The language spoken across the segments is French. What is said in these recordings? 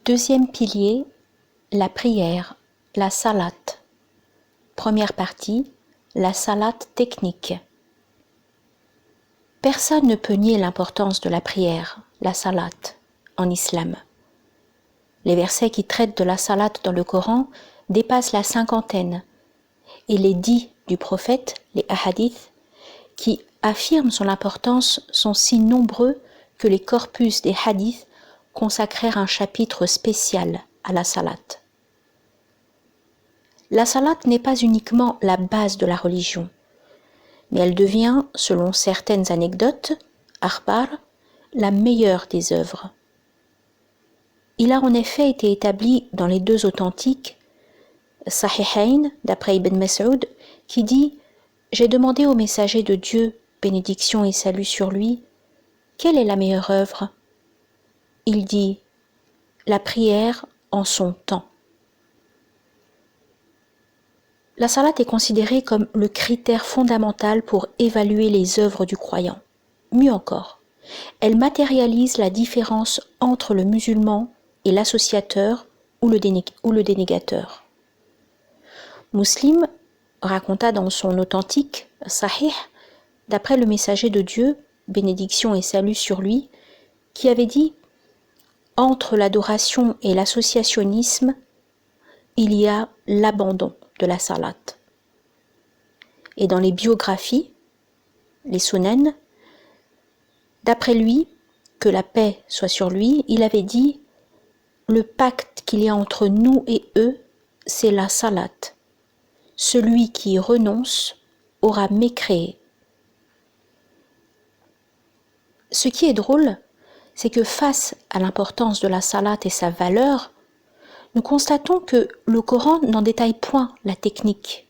Deuxième pilier, la prière, la salat. Première partie, la salat technique. Personne ne peut nier l'importance de la prière, la salat, en islam. Les versets qui traitent de la salat dans le Coran dépassent la 50aine, et les dits du prophète, les hadiths, qui affirment son importance sont si nombreux que les corpus des hadiths consacrèrent un chapitre spécial à la salat. La salat n'est pas uniquement la base de la religion, mais elle devient, selon certaines anecdotes, akhbar, la meilleure des œuvres. Il a en effet été établi dans les deux authentiques, Sahihain, d'après Ibn Mas'ud, qui dit « J'ai demandé au messager de Dieu, bénédiction et salut sur lui, quelle est la meilleure œuvre ?» Il dit « La prière en son temps ». La salat est considérée comme le critère fondamental pour évaluer les œuvres du croyant. Mieux encore, elle matérialise la différence entre le musulman et l'associateur ou le dénégateur. Muslim raconta dans son authentique Sahih, d'après le messager de Dieu, bénédiction et salut sur lui, qui avait dit « Entre l'adoration et l'associationnisme, il y a l'abandon de la salat. » Et dans les biographies, les sunan, d'après lui, que la paix soit sur lui, il avait dit « Le pacte qu'il y a entre nous et eux, c'est la salat. Celui qui y renonce aura mécréé. » Ce qui est drôle, c'est que face à l'importance de la salat et sa valeur, nous constatons que le Coran n'en détaille point la technique.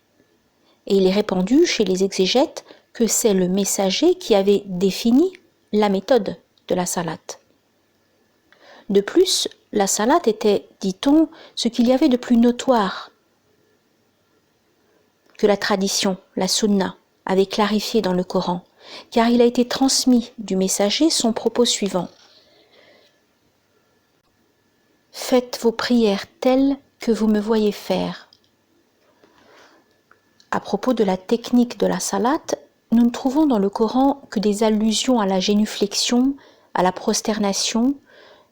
Et il est répandu chez les exégètes que c'est le messager qui avait défini la méthode de la salat. De plus, la salat était, dit-on, ce qu'il y avait de plus notoire que la tradition, la sunna, avait clarifié dans le Coran, car il a été transmis du messager son propos suivant. Faites vos prières telles que vous me voyez faire. À propos de la technique de la salat, nous ne trouvons dans le Coran que des allusions à la génuflexion, à la prosternation,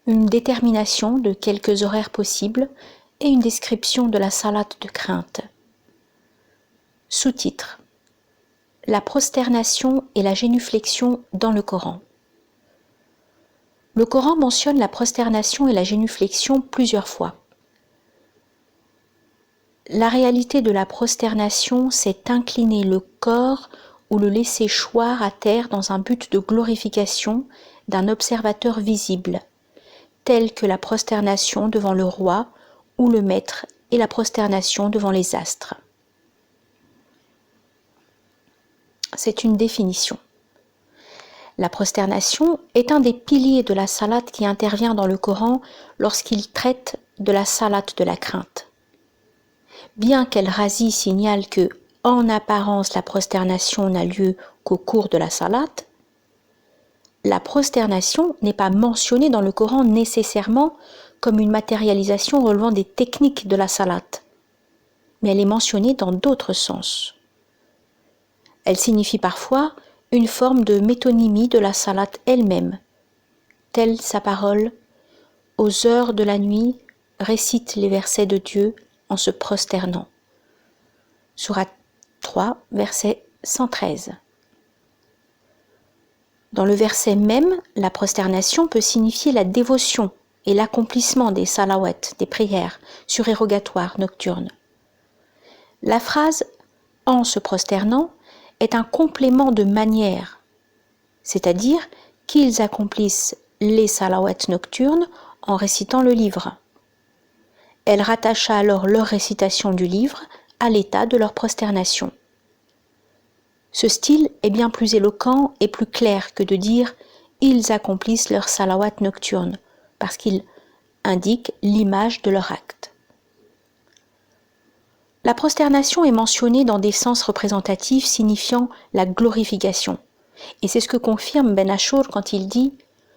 une détermination de quelques horaires possibles et une description de la salat de crainte. Sous-titre : La prosternation et la génuflexion dans le Coran. Le Coran mentionne la prosternation et la génuflexion plusieurs fois. La réalité de la prosternation, c'est incliner le corps ou le laisser choir à terre dans un but de glorification d'un observateur visible, tel que la prosternation devant le roi ou le maître et la prosternation devant les astres. C'est une définition. La prosternation est un des piliers de la salat qui intervient dans le Coran lorsqu'il traite de la salat de la crainte. Bien qu'Al-Razi signale que, en apparence, la prosternation n'a lieu qu'au cours de la salat, la prosternation n'est pas mentionnée dans le Coran nécessairement comme une matérialisation relevant des techniques de la salat, mais elle est mentionnée dans d'autres sens. Elle signifie parfois une forme de métonymie de la salat elle-même, telle sa parole « Aux heures de la nuit, récite les versets de Dieu en se prosternant ». Sourate 3, verset 113. Dans le verset même, la prosternation peut signifier la dévotion et l'accomplissement des salawats, des prières surérogatoires nocturnes. La phrase « en se prosternant » est un complément de manière, c'est-à-dire qu'ils accomplissent les salawats nocturnes en récitant le livre. Elle rattacha alors leur récitation du livre à l'état de leur prosternation. Ce style est bien plus éloquent et plus clair que de dire « ils accomplissent leur salawat nocturne » parce qu'il indique l'image de leur acte. La prosternation est mentionnée dans des sens représentatifs signifiant la glorification. Et c'est ce que confirme Ben Achour quand il dit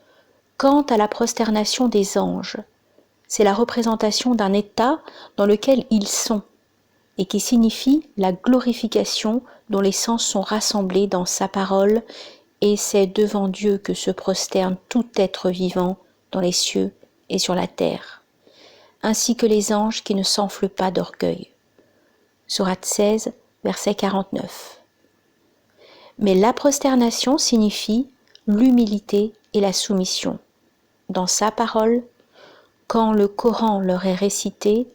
« Quant à la prosternation des anges, c'est la représentation d'un état dans lequel ils sont et qui signifie la glorification dont les sens sont rassemblés dans sa parole, et c'est devant Dieu que se prosterne tout être vivant dans les cieux et sur la terre, ainsi que les anges qui ne s'enflent pas d'orgueil. Sourate 16, verset 49. Mais la prosternation signifie l'humilité et la soumission. Dans sa parole, quand le Coran leur est récité,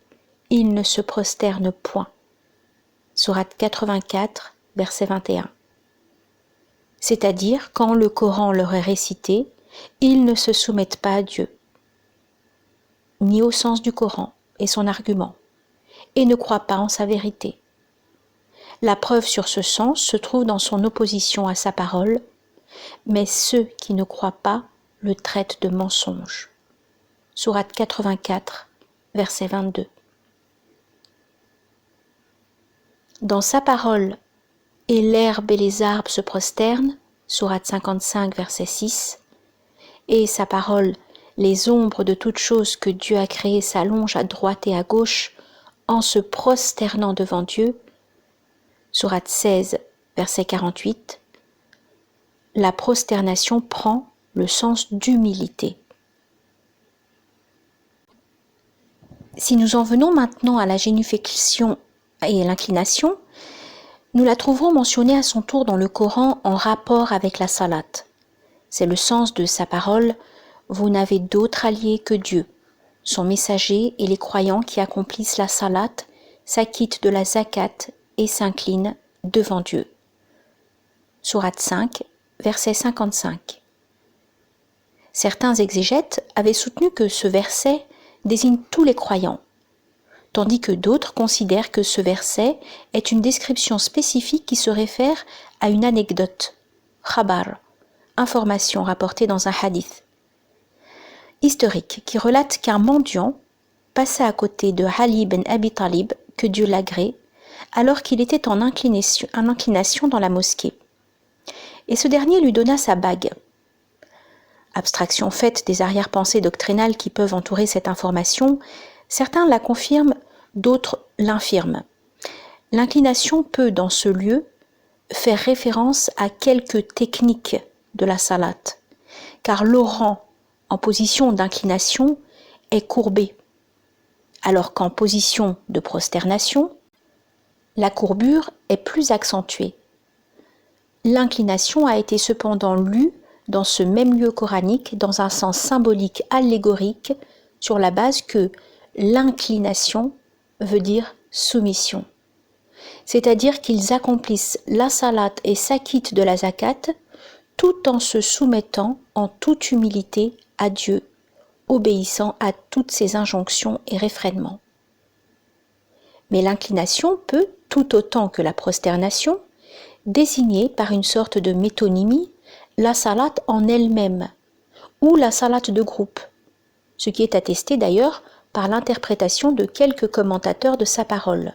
ils ne se prosternent point. Sourate 84, verset 21. C'est-à-dire, quand le Coran leur est récité, ils ne se soumettent pas à Dieu, ni au sens du Coran et son argument, et ne croient pas en sa vérité. La preuve sur ce sens se trouve dans son opposition à sa parole, mais ceux qui ne croient pas le traitent de mensonge. Sourate 84, verset 22. Dans sa parole, et l'herbe et les arbres se prosternent, sourate 55, verset 6, et sa parole, les ombres de toutes choses que Dieu a créées s'allongent à droite et à gauche en se prosternant devant Dieu, sourate 16, verset 48, la prosternation prend le sens d'humilité. Si nous en venons maintenant à la génuflexion et l'inclination, nous la trouverons mentionnée à son tour dans le Coran en rapport avec la salate. C'est le sens de sa parole « Vous n'avez d'autre allié que Dieu. Son messager et les croyants qui accomplissent la salate s'acquittent de la zakat et s'inclinent devant Dieu. » Sourate 5, verset 55. Certains exégètes avaient soutenu que ce verset désigne tous les croyants, tandis que d'autres considèrent que ce verset est une description spécifique qui se réfère à une anecdote, khabar, information rapportée dans un hadith historique qui relate qu'un mendiant passa à côté de Ali ibn Abi Talib, que Dieu l'agrée, alors qu'il était en inclination dans la mosquée. Et ce dernier lui donna sa bague. Abstraction faite des arrière-pensées doctrinales qui peuvent entourer cette information, certains la confirment, d'autres l'infirment. L'inclination peut, dans ce lieu, faire référence à quelques techniques de la salate, car l'orant en position d'inclination est courbé, alors qu'en position de prosternation, la courbure est plus accentuée. L'inclination a été cependant lue dans ce même lieu coranique dans un sens symbolique allégorique sur la base que l'inclination veut dire soumission. C'est-à-dire qu'ils accomplissent la salate et s'acquittent de la zakat tout en se soumettant en toute humilité à Dieu, obéissant à toutes ses injonctions et réfrénements. Mais l'inclination peut, tout autant que la prosternation, désigner par une sorte de métonymie la salate en elle-même ou la salate de groupe, ce qui est attesté d'ailleurs par l'interprétation de quelques commentateurs de sa parole.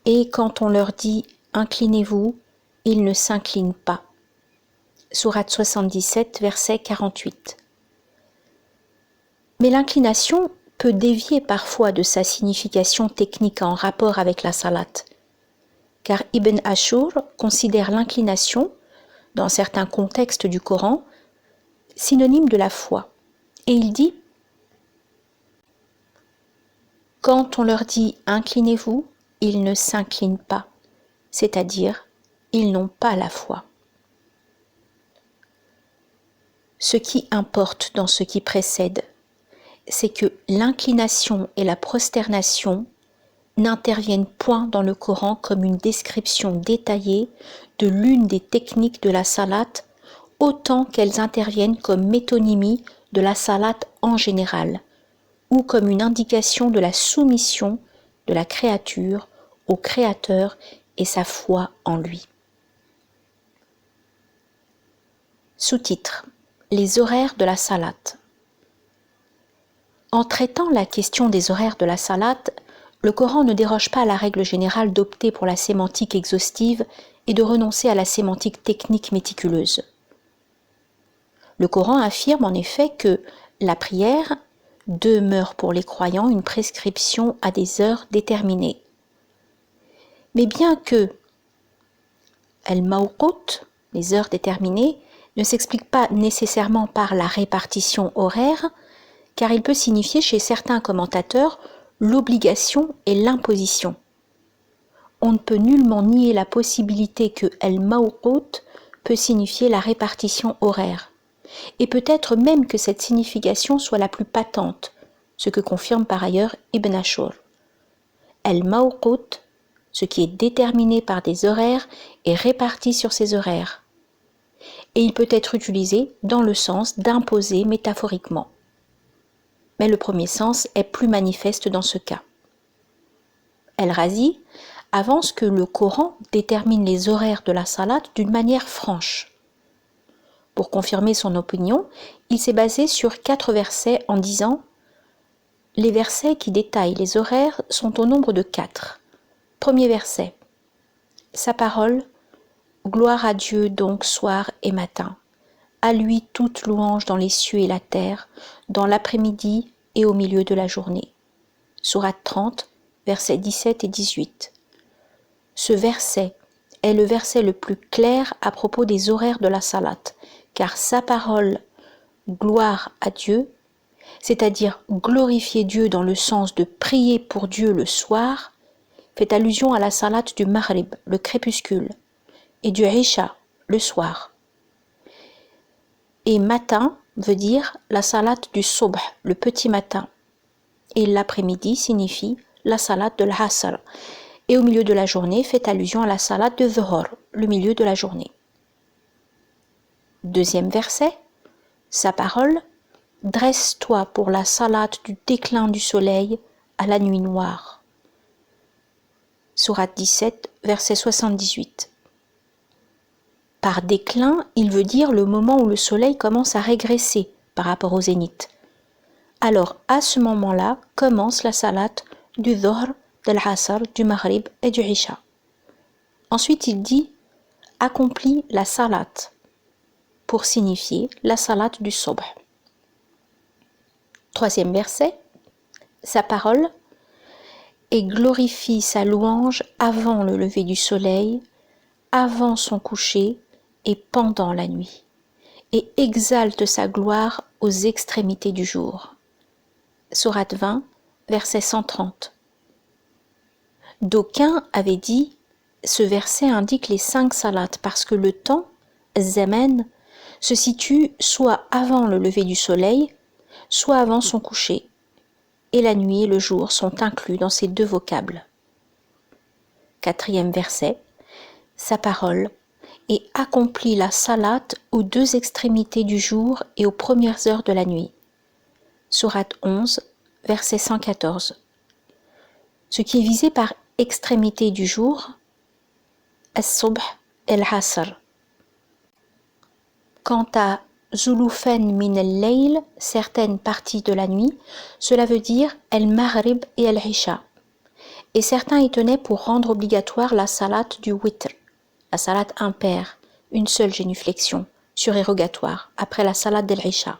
Et quand on leur dit « inclinez-vous », ils ne s'inclinent pas. Sourate 77, verset 48. Mais l'inclination peut dévier parfois de sa signification technique en rapport avec la salate, car Ibn Ashur considère l'inclination, dans certains contextes du Coran, synonyme de la foi. Et il dit « Quand on leur dit « inclinez-vous », ils ne s'inclinent pas, c'est-à-dire ils n'ont pas la foi. Ce qui importe dans ce qui précède, c'est que l'inclination et la prosternation n'interviennent point dans le Coran comme une description détaillée de l'une des techniques de la salate, autant qu'elles interviennent comme métonymie de la salate en général, ou comme une indication de la soumission de la créature au Créateur et sa foi en lui. Sous-titre : Les horaires de la salate. En traitant la question des horaires de la salate, le Coran ne déroge pas à la règle générale d'opter pour la sémantique exhaustive et de renoncer à la sémantique technique méticuleuse. Le Coran affirme en effet que la prière, demeure pour les croyants une prescription à des heures déterminées. Mais bien que al-mawqut, les heures déterminées, ne s'explique pas nécessairement par la répartition horaire, car il peut signifier chez certains commentateurs l'obligation et l'imposition. On ne peut nullement nier la possibilité que al-mawqut peut signifier la répartition horaire, et peut-être même que cette signification soit la plus patente, ce que confirme par ailleurs Ibn Ashur. Al-mawqut, ce qui est déterminé par des horaires, est réparti sur ces horaires, et il peut être utilisé dans le sens d'imposer métaphoriquement. Mais le premier sens est plus manifeste dans ce cas. Al-Razi avance que le Coran détermine les horaires de la salate d'une manière franche. Pour confirmer son opinion, il s'est basé sur 4 versets en disant « Les versets qui détaillent les horaires sont au nombre de 4. Premier verset. Sa parole, gloire à Dieu donc soir et matin. À lui toute louange dans les cieux et la terre, dans l'après-midi et au milieu de la journée. » Sourate 30, versets 17 et 18. Ce verset est le verset le plus clair à propos des horaires de la salate, car sa parole, gloire à Dieu, c'est-à-dire glorifier Dieu dans le sens de prier pour Dieu le soir, fait allusion à la salate du Maghrib, le crépuscule, et du Isha, le soir. Et matin veut dire la salate du Subh, le petit matin, et l'après-midi signifie la salate de l'Asr, et au milieu de la journée fait allusion à la salate de Dhuhr, le milieu de la journée. Deuxième verset, sa parole, dresse-toi pour la salate du déclin du soleil à la nuit noire. Sourate 17, verset 78. Par déclin, il veut dire le moment où le soleil commence à régresser par rapport au zénith. Alors, à ce moment-là, commence la salate du Dhuhr, de l'Asr, du Maghrib et du Isha. Ensuite, il dit « accomplis la salate » pour signifier la salate du Subh. Troisième verset, sa parole « et glorifie sa louange avant le lever du soleil, avant son coucher et pendant la nuit, et exalte sa gloire aux extrémités du jour. » Sourate 20, verset 130. D'aucuns avaient dit ce verset indique les 5 salates parce que le temps, zaman, se situe soit avant le lever du soleil, soit avant son coucher, et la nuit et le jour sont inclus dans ces 2 vocables. Quatrième verset, sa parole, et accomplit la salate aux 2 extrémités du jour et aux premières heures de la nuit. Sourate 11, verset 114. Ce qui est visé par extrémité du jour, as-subh et al-asr. Quant à Zulufen min al-layl, certaines parties de la nuit, cela veut dire al-maghrib et al-isha. Et certains y tenaient pour rendre obligatoire la salate du witr, la salate impaire, une seule génuflexion, surérogatoire, après la salate del-isha.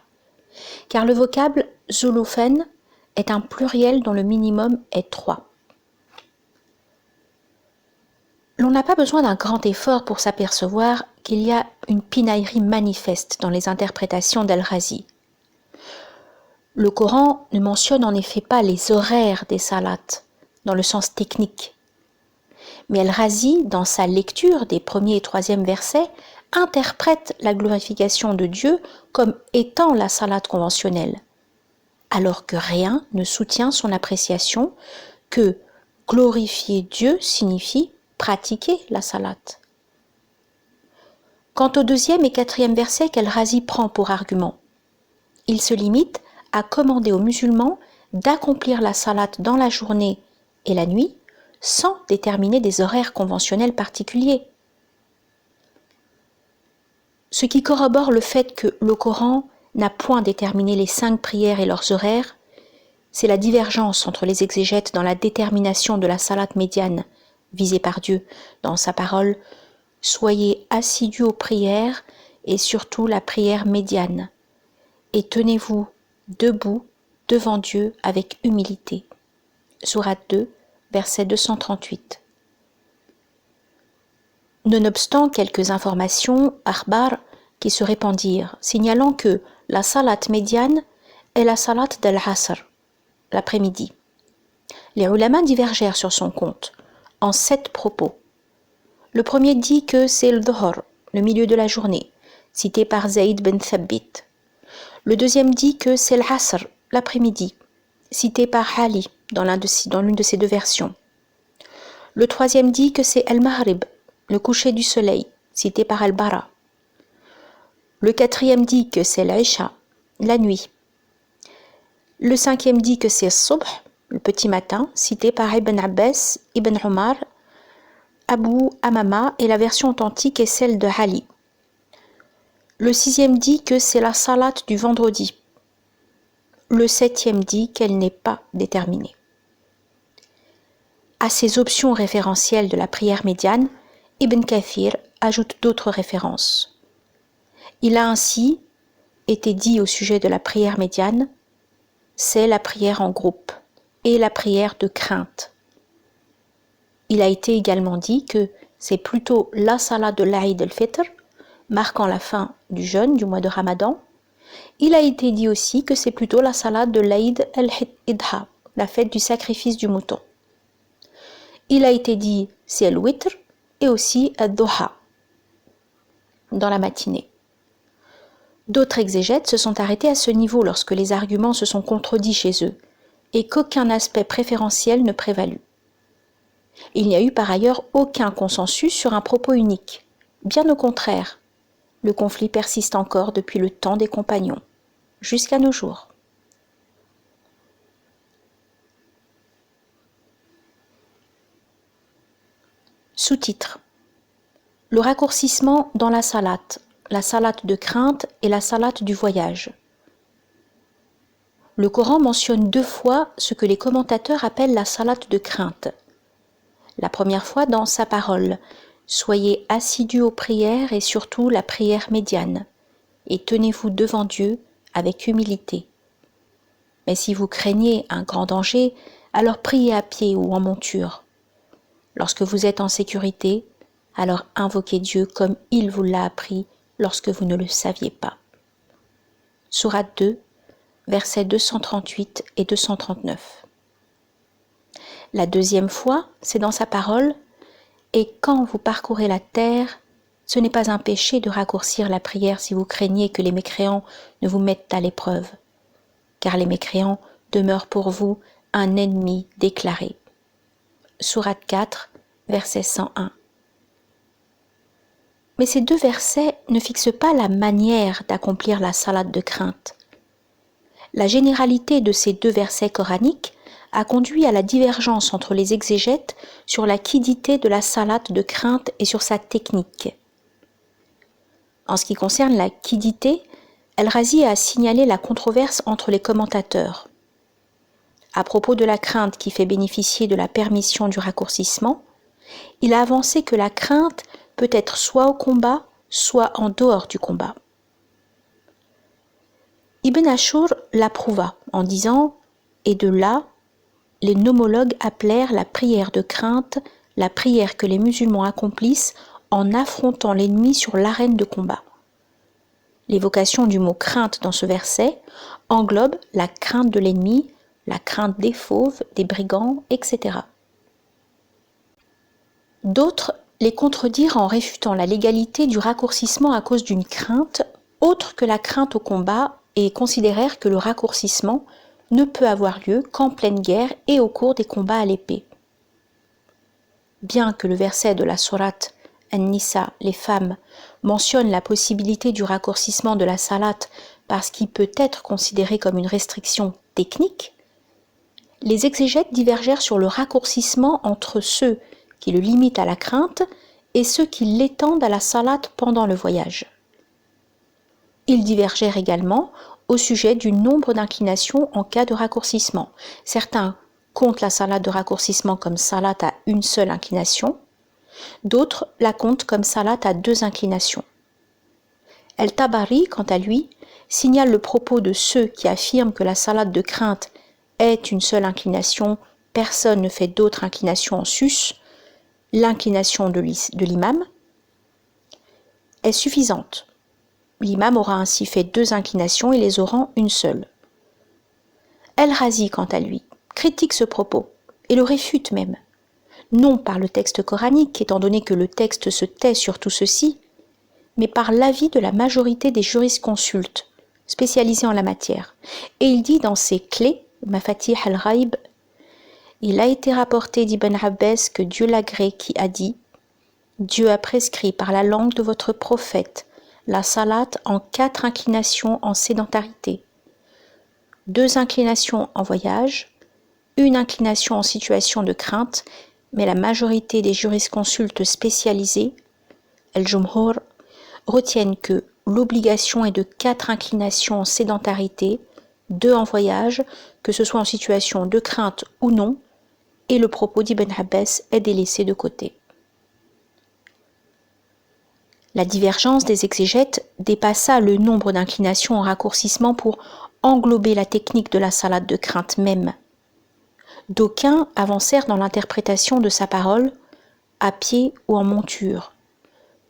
Car le vocable Zulufen est un pluriel dont le minimum est 3. L'on n'a pas besoin d'un grand effort pour s'apercevoir qu'il y a une pinaillerie manifeste dans les interprétations d'Al-Razi. Le Coran ne mentionne en effet pas les horaires des salates, dans le sens technique. Mais Al-Razi, dans sa lecture des 1er et 3e versets, interprète la glorification de Dieu comme étant la salate conventionnelle, alors que rien ne soutient son appréciation que glorifier Dieu signifie pratiquer la salate. Quant au 2e et 4e verset qu'Al-Razi prend pour argument, il se limite à commander aux musulmans d'accomplir la salate dans la journée et la nuit sans déterminer des horaires conventionnels particuliers. Ce qui corrobore le fait que le Coran n'a point déterminé les 5 prières et leurs horaires, c'est la divergence entre les exégètes dans la détermination de la salate médiane visée par Dieu dans sa parole « Soyez assidus aux prières et surtout la prière médiane, et tenez-vous debout devant Dieu avec humilité. Sourate 2, verset 238. Nonobstant quelques informations, akhbar, qui se répandirent, signalant que la salat médiane est la salat d'Al-Asr, l'après-midi. Les ulama divergèrent sur son compte, en 7 propos. Le premier dit que c'est le dhuhr, le milieu de la journée, cité par Zayd ben Thabit. Le deuxième dit que c'est l'Asr, l'après-midi, cité par Ali dans l'une de ces 2 versions. Le troisième dit que c'est Al-Maghrib, le coucher du soleil, cité par Al-Bara. Le quatrième dit que c'est l'Isha, la nuit. Le cinquième dit que c'est Subh, le petit matin, cité par Ibn Abbas, Ibn Omar, Abu Amama, et la version authentique est celle de Ali. Le sixième dit que c'est la salat du vendredi. Le septième dit qu'elle n'est pas déterminée. À ces options référentielles de la prière médiane, Ibn Kathir ajoute d'autres références. Il a ainsi été dit au sujet de la prière médiane, c'est la prière en groupe et la prière de crainte. Il a été également dit que c'est plutôt la salat de l'Aïd al-Fitr, marquant la fin du jeûne du mois de Ramadan. Il a été dit aussi que c'est plutôt la salat de l'Aïd al-Idha, la fête du sacrifice du mouton. Il a été dit c'est al-Witr et aussi al-Duha, dans la matinée. D'autres exégètes se sont arrêtés à ce niveau lorsque les arguments se sont contredits chez eux et qu'aucun aspect préférentiel ne prévalut. Il n'y a eu par ailleurs aucun consensus sur un propos unique. Bien au contraire, le conflit persiste encore depuis le temps des compagnons, jusqu'à nos jours. Sous-titre: le raccourcissement dans la salate de crainte et la salate du voyage. Le Coran mentionne 2 fois ce que les commentateurs appellent la salate de crainte. La première fois dans sa parole, soyez assidus aux prières et surtout la prière médiane, et tenez-vous devant Dieu avec humilité. Mais si vous craignez un grand danger, alors priez à pied ou en monture. Lorsque vous êtes en sécurité, alors invoquez Dieu comme il vous l'a appris lorsque vous ne le saviez pas. Sourate 2, versets 238 et 239. La deuxième fois, c'est dans sa parole, et quand vous parcourez la terre, ce n'est pas un péché de raccourcir la prière si vous craignez que les mécréants ne vous mettent à l'épreuve, car les mécréants demeurent pour vous un ennemi déclaré. Sourate 4, verset 101. Mais ces 2 versets ne fixent pas la manière d'accomplir la salate de crainte. La généralité de ces 2 versets coraniques a conduit à la divergence entre les exégètes sur la quiddité de la salate de crainte et sur sa technique. En ce qui concerne la quiddité, elle réside à signaler la controverse entre les commentateurs. À propos de la crainte qui fait bénéficier de la permission du raccourcissement, il a avancé que la crainte peut être soit au combat, soit en dehors du combat. Ibn Ashur l'approuva en disant « Et de là, les nomologues appelèrent la prière de crainte la prière que les musulmans accomplissent en affrontant l'ennemi sur l'arène de combat. » L'évocation du mot « crainte » dans ce verset englobe la crainte de l'ennemi, la crainte des fauves, des brigands, etc. D'autres les contredirent en réfutant la légalité du raccourcissement à cause d'une crainte autre que la crainte au combat et considérèrent que le raccourcissement ne peut avoir lieu qu'en pleine guerre et au cours des combats à l'épée. Bien que le verset de la sourate An-Nisa, les femmes, mentionne la possibilité du raccourcissement de la salate parce qu'il peut être considéré comme une restriction technique, les exégètes divergèrent sur le raccourcissement entre ceux qui le limitent à la crainte et ceux qui l'étendent à la salate pendant le voyage. Ils divergèrent également au sujet du nombre d'inclinations en cas de raccourcissement. Certains comptent la salate de raccourcissement comme salate à une seule inclination, d'autres la comptent comme salate à 2 inclinations. El-Tabari, quant à lui, signale le propos de ceux qui affirment que la salate de crainte est une seule inclination, personne ne fait d'autre inclination en sus, l'inclination de l'imam est suffisante. L'imam aura ainsi fait 2 inclinations et les orants une seule. Al-Razi, quant à lui, critique ce propos et le réfute même, non par le texte coranique, étant donné que le texte se tait sur tout ceci, mais par l'avis de la majorité des jurisconsultes spécialisés en la matière. Et il dit dans ses clés, Mafatih al-Ghaib, il a été rapporté d'Ibn Abbas que Dieu l'agrée qui a dit « Dieu a prescrit par la langue de votre prophète la salate en 4 inclinations en sédentarité, 2 inclinations en voyage, 1 inclination en situation de crainte, mais la majorité des jurisconsultes spécialisés, al-Jumhur, retiennent que l'obligation est de 4 inclinations en sédentarité, 2 en voyage, que ce soit en situation de crainte ou non, et le propos d'Ibn Abbas est délaissé de côté. La divergence des exégètes dépassa le nombre d'inclinations en raccourcissement pour englober la technique de la salate de crainte même. D'aucuns avancèrent dans l'interprétation de sa parole, à pied ou en monture,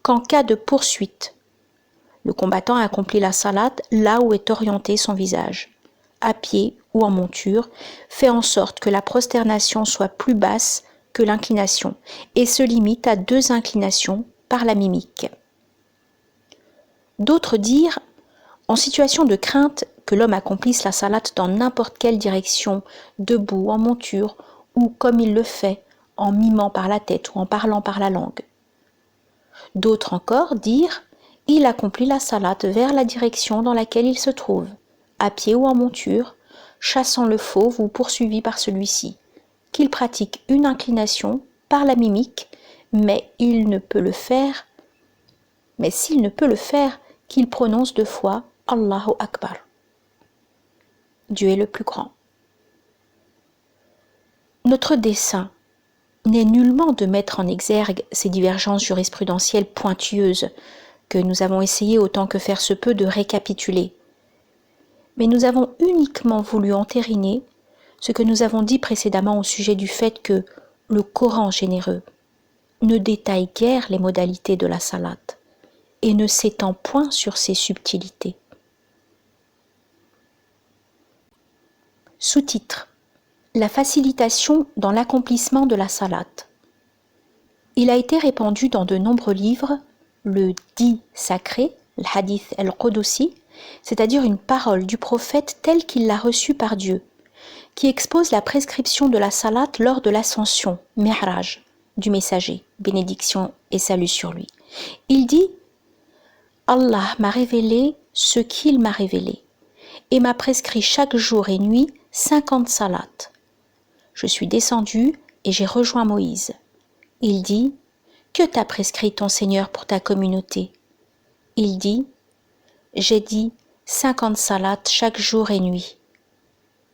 qu'en cas de poursuite, le combattant accomplit la salate là où est orienté son visage, à pied ou en monture, fait en sorte que la prosternation soit plus basse que l'inclination et se limite à 2 inclinations par la mimique. D'autres dirent, en situation de crainte, que l'homme accomplisse la salate dans n'importe quelle direction, debout, en monture, ou comme il le fait, en mimant par la tête ou en parlant par la langue. D'autres encore dirent, il accomplit la salate vers la direction dans laquelle il se trouve, à pied ou en monture, chassant le fauve ou poursuivi par celui-ci, qu'il pratique une inclination par la mimique, mais s'il ne peut le faire, qu'il prononce 2 fois Allahu Akbar. Dieu est le plus grand. Notre dessein n'est nullement de mettre en exergue ces divergences jurisprudentielles pointueuses que nous avons essayé autant que faire se peut de récapituler. Mais nous avons uniquement voulu entériner ce que nous avons dit précédemment au sujet du fait que le Coran généreux ne détaille guère les modalités de la salate et ne s'étend point sur ses subtilités. Sous-titre: la facilitation dans l'accomplissement de la salate. Il a été répandu dans de nombreux livres le dit sacré, le hadith al-Qudusi, c'est-à-dire une parole du prophète telle qu'il l'a reçue par Dieu, qui expose la prescription de la salate lors de l'ascension, mi'raj, du messager, bénédiction et salut sur lui. Il dit « Allah m'a révélé ce qu'il m'a révélé et m'a prescrit chaque jour et nuit 50 salates. Je suis descendu et j'ai rejoint Moïse. Il dit « Que t'a prescrit ton Seigneur pour ta communauté ?» Il dit « J'ai dit 50 salates chaque jour et nuit. »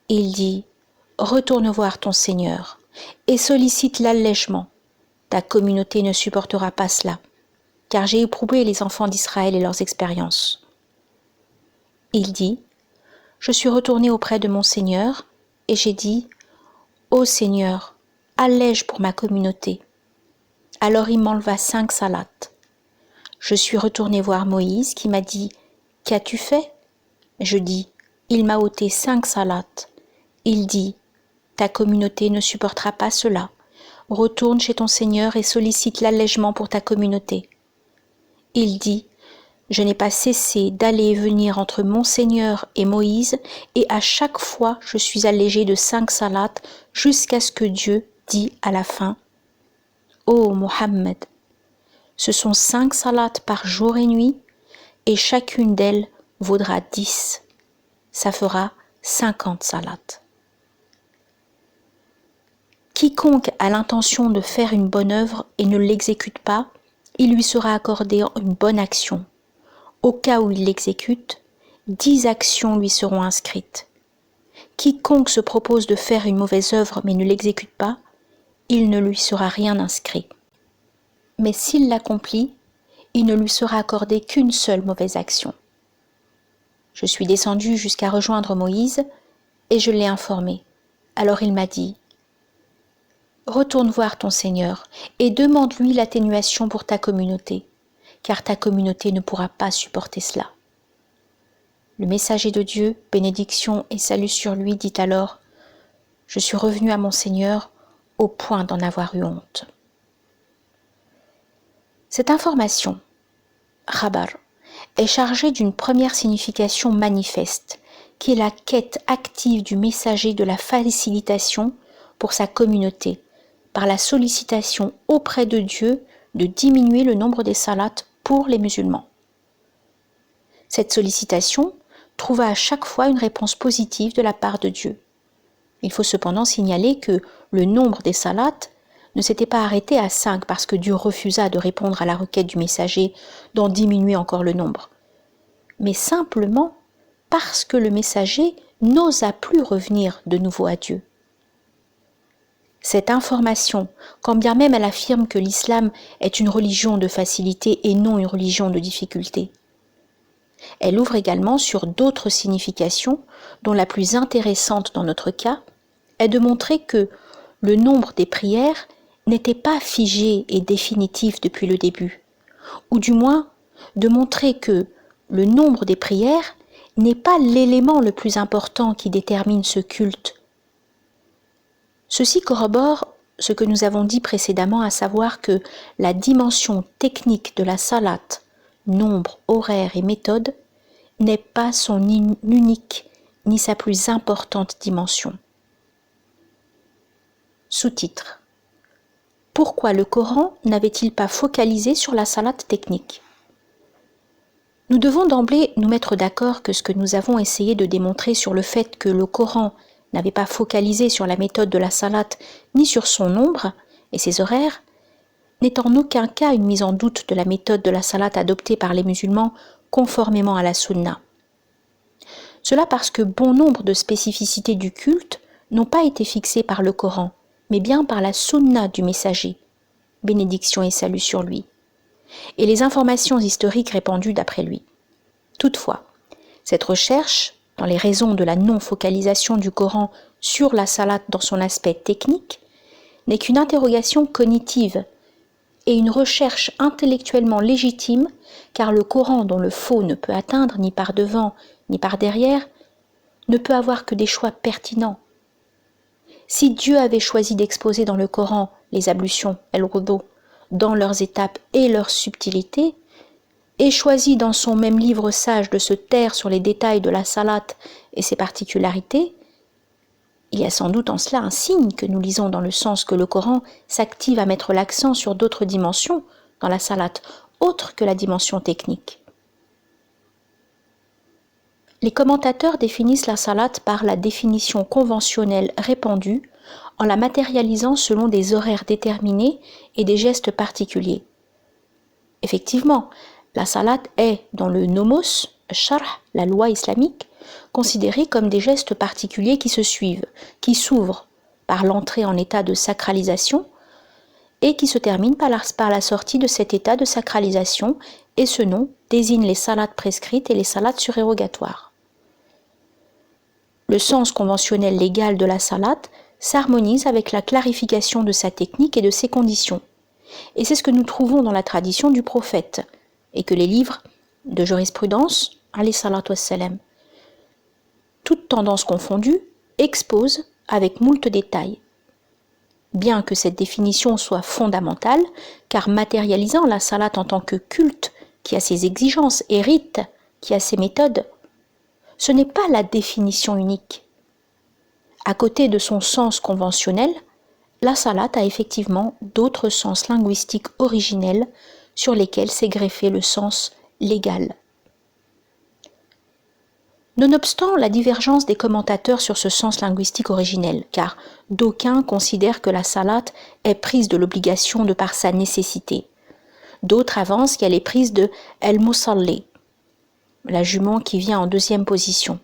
Il dit « Retourne voir ton Seigneur et sollicite l'allègement. Ta communauté ne supportera pas cela, car j'ai éprouvé les enfants d'Israël et leurs expériences. » Il dit « Je suis retourné auprès de mon Seigneur et j'ai dit « Ô Seigneur, allège pour ma communauté. » Alors il m'enleva 5 salates. Je suis retourné voir Moïse qui m'a dit « Qu'as-tu fait ?» Je dis « Il m'a ôté 5 salates. » Il dit « Ta communauté ne supportera pas cela. Retourne chez ton Seigneur et sollicite l'allègement pour ta communauté. » Il dit « Je n'ai pas cessé d'aller et venir entre mon Seigneur et Moïse, et à chaque fois je suis allégé de 5 salates jusqu'à ce que Dieu dit à la fin « Ô Mohammed, ce sont 5 salates par jour et nuit, et chacune d'elles vaudra 10. Ça fera 50 salates. » Quiconque a l'intention de faire une bonne œuvre et ne l'exécute pas, il lui sera accordé une bonne action. Au cas où il l'exécute, 10 actions lui seront inscrites. Quiconque se propose de faire une mauvaise œuvre mais ne l'exécute pas, il ne lui sera rien inscrit. Mais s'il l'accomplit, il ne lui sera accordé qu'une seule mauvaise action. Je suis descendu jusqu'à rejoindre Moïse et je l'ai informé. Alors il m'a dit, « Retourne voir ton Seigneur et demande-lui l'atténuation pour ta communauté, car ta communauté ne pourra pas supporter cela. » Le messager de Dieu, bénédiction et salut sur lui, dit alors, « Je suis revenu à mon Seigneur au point d'en avoir eu honte. » Cette information, Khabar, est chargée d'une première signification manifeste, qui est la quête active du messager de la facilitation pour sa communauté, par la sollicitation auprès de Dieu de diminuer le nombre des salats pour les musulmans. Cette sollicitation trouva à chaque fois une réponse positive de la part de Dieu. Il faut cependant signaler que le nombre des salats ne s'était pas arrêté à 5 parce que Dieu refusa de répondre à la requête du messager d'en diminuer encore le nombre, mais simplement parce que le messager n'osa plus revenir de nouveau à Dieu. Cette information, quand bien même elle affirme que l'islam est une religion de facilité et non une religion de difficulté, elle ouvre également sur d'autres significations, dont la plus intéressante dans notre cas est de montrer que le nombre des prières n'était pas figé et définitif depuis le début, ou du moins de montrer que le nombre des prières n'est pas l'élément le plus important qui détermine ce culte. Ceci corrobore ce que nous avons dit précédemment, à savoir que la dimension technique de la salate, nombre, horaire et méthode, n'est pas son unique ni sa plus importante dimension. Sous-titre. Pourquoi le Coran n'avait-il pas focalisé sur la salate technique ? Nous devons d'emblée nous mettre d'accord que ce que nous avons essayé de démontrer sur le fait que le Coran n'avait pas focalisé sur la méthode de la salate ni sur son nombre et ses horaires, n'est en aucun cas une mise en doute de la méthode de la salate adoptée par les musulmans conformément à la sunna. Cela parce que bon nombre de spécificités du culte n'ont pas été fixées par le Coran, mais bien par la sunna du messager, bénédiction et salut sur lui, et les informations historiques répandues d'après lui. Toutefois, cette recherche, dans les raisons de la non-focalisation du Coran sur la salate dans son aspect technique, n'est qu'une interrogation cognitive et une recherche intellectuellement légitime, car le Coran, dont le faux ne peut atteindre ni par devant ni par derrière, ne peut avoir que des choix pertinents. Si Dieu avait choisi d'exposer dans le Coran les ablutions, el-wudu, dans leurs étapes et leurs subtilités, et choisi dans son même livre sage de se taire sur les détails de la salate et ses particularités, il y a sans doute en cela un signe que nous lisons dans le sens que le Coran s'active à mettre l'accent sur d'autres dimensions dans la salate, autres que la dimension technique. Les commentateurs définissent la salate par la définition conventionnelle répandue en la matérialisant selon des horaires déterminés et des gestes particuliers. Effectivement, la salate est, dans le nomos, sharh, la loi islamique, considérée comme des gestes particuliers qui se suivent, qui s'ouvrent par l'entrée en état de sacralisation et qui se terminent par la sortie de cet état de sacralisation, et ce nom désigne les salates prescrites et les salates surérogatoires. Le sens conventionnel légal de la salate s'harmonise avec la clarification de sa technique et de ses conditions. Et c'est ce que nous trouvons dans la tradition du prophète, et que les livres de jurisprudence, alayhi salatu wassalam, toutes tendances confondues, exposent avec moult détails. Bien que cette définition soit fondamentale, car matérialisant la salate en tant que culte qui a ses exigences et rite qui a ses méthodes, ce n'est pas la définition unique. À côté de son sens conventionnel, la salate a effectivement d'autres sens linguistiques originels sur lesquels s'est greffé le sens légal. Nonobstant la divergence des commentateurs sur ce sens linguistique originel, car d'aucuns considèrent que la salate est prise de l'obligation de par sa nécessité. D'autres avancent qu'elle est prise de el-musalli, la jument qui vient en deuxième position.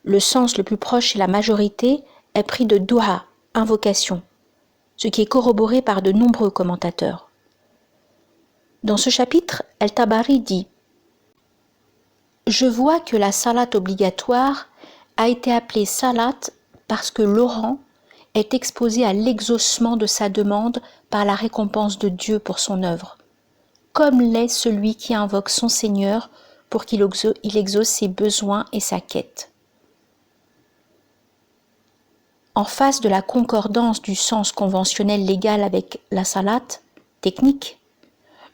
Le sens le plus proche chez la majorité est pris de du'a, invocation, ce qui est corroboré par de nombreux commentateurs. Dans ce chapitre, El-Tabari dit Je vois que la salat obligatoire a été appelée salat parce que l'orant est exposé à l'exaucement de sa demande par la récompense de Dieu pour son œuvre, comme l'est celui qui invoque son Seigneur pour qu'il exauce ses besoins et sa quête. En face de la concordance du sens conventionnel légal avec la salat, technique,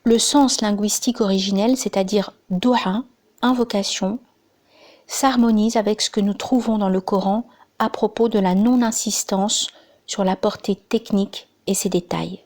le sens linguistique originel, c'est-à-dire doha, invocation, s'harmonise avec ce que nous trouvons dans le Coran à propos de la non-insistance sur la portée technique et ses détails.